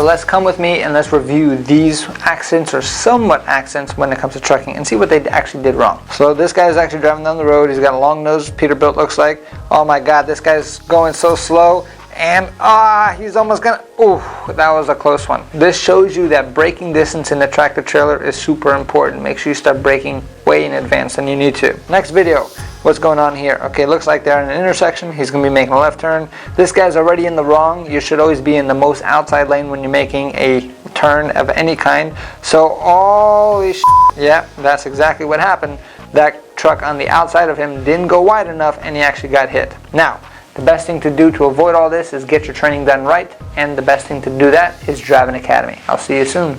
So let's come with me and let's review these accidents or somewhat accidents when it comes to trucking and see what they actually did wrong. So this guy is actually driving down the road. He's got a long nose, Peterbilt looks like. Oh my God, this guy's going so slow. And he's almost gonna, that was a close one. This shows you that braking distance in the tractor trailer is super important. Make sure you start braking way in advance than you need to. Next video, what's going on here? Okay, looks like they're in an intersection. He's gonna be making a left turn. This guy's already in the wrong. You should always be in the most outside lane when you're making a turn of any kind. So, holy shit. Yeah, that's exactly what happened. That truck on the outside of him didn't go wide enough and he actually got hit. Now, the best thing to do to avoid all this is get your training done right, and the best thing to do that is Driving Academy. I'll see you soon.